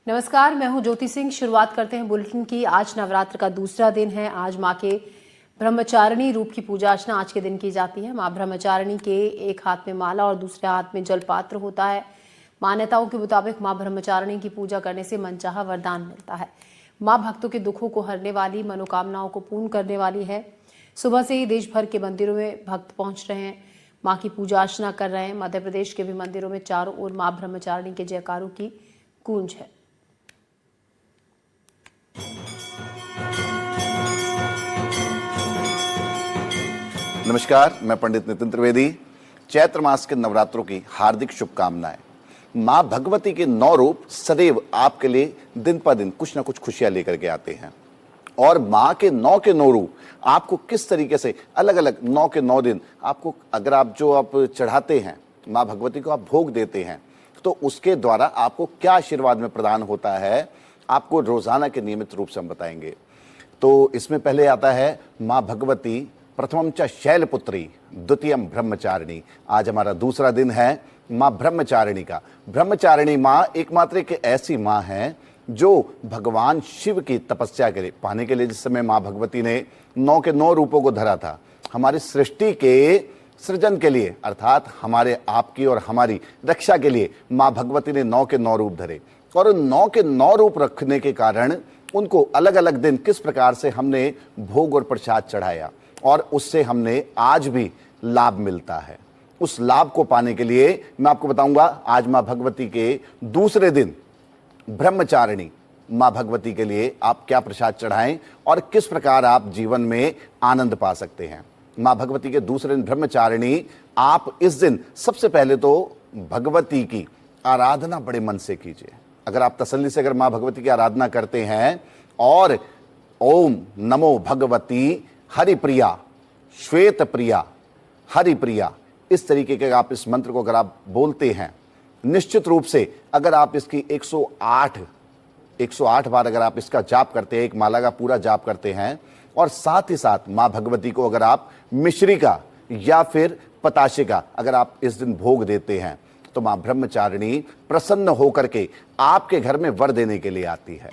नमस्कार, मैं हूं ज्योति सिंह। शुरुआत करते हैं बुलेटिन की। आज नवरात्र का दूसरा दिन है। आज मां के ब्रह्मचारिणी रूप की पूजा अर्चना आज के दिन की जाती है। मां ब्रह्मचारिणी के एक हाथ में माला और दूसरे हाथ में जलपात्र होता है। मान्यताओं के मुताबिक मां ब्रह्मचारिणी की पूजा करने से मनचाहा वरदान मिलता है। मां भक्तों के दुखों को हरने वाली, मनोकामनाओं को पूर्ण करने वाली है। सुबह से ही देश भर के मंदिरों में भक्त पहुंच रहे हैं, मां की पूजा अर्चना कर रहे हैं। मध्य प्रदेश के भी मंदिरों में चारों ओर मां ब्रह्मचारिणी के जयकारों की गूंज है। नमस्कार, मैं पंडित नितिन त्रिवेदी। चैत्र मास के नवरात्रों की हार्दिक शुभकामनाएं। मां भगवती के 9 रूप सदैव आपके लिए दिन पर दिन कुछ ना कुछ खुशियां लेकर के आते हैं। और मां के 9 रूप आपको किस तरीके से अलग अलग 9 के 9 दिन आपको, अगर आप चढ़ाते हैं, मां भगवती को आप भोग देते हैं, तो उसके द्वारा आपको क्या आशीर्वाद में प्रदान होता है, आपको रोजाना के नियमित रूप से हम बताएंगे। तो इसमें पहले आता है मां भगवती प्रथमम च शैलपुत्री द्वितीयम ब्रह्मचारिणी। आज हमारा दूसरा दिन है मां ब्रह्मचारिणी का। ब्रह्मचारिणी मां एकमात्र एक ऐसी मां है जो भगवान शिव की तपस्या पाने के लिए, जिस समय मां भगवती ने 9 के 9 रूपों को धरा था, हमारी सृष्टि के सृजन के लिए, अर्थात हमारे आपकी और हमारी रक्षा के लिए मां भगवती ने 9 के 9 रूप धरे। और उन 9 के 9 रूप रखने के कारण उनको अलग अलग दिन किस प्रकार से हमने भोग और प्रसाद चढ़ाया और उससे हमने आज भी लाभ मिलता है। उस लाभ को पाने के लिए मैं आपको बताऊंगा आज मां भगवती के दूसरे दिन ब्रह्मचारिणी मां भगवती के लिए आप क्या प्रसाद चढ़ाएं और किस प्रकार आप जीवन में आनंद पा सकते हैं। मां भगवती के दूसरे दिन ब्रह्मचारिणी, आप इस दिन सबसे पहले तो भगवती की आराधना बड़े मन से कीजिए। अगर आप तसल्ली से अगर मां भगवती की आराधना करते हैं और ओम नमो भगवती हरिप्रिया श्वेत प्रिया हरिप्रिया, इस तरीके के आप इस मंत्र को अगर आप बोलते हैं, निश्चित रूप से अगर आप इसकी 108 बार अगर आप इसका जाप करते हैं, एक माला का पूरा जाप करते हैं, और साथ ही साथ मां भगवती को अगर आप मिश्री का या फिर पताशे का अगर आप इस दिन भोग देते हैं, तो मां ब्रह्मचारिणी प्रसन्न होकर के आपके घर में वर देने के लिए आती है।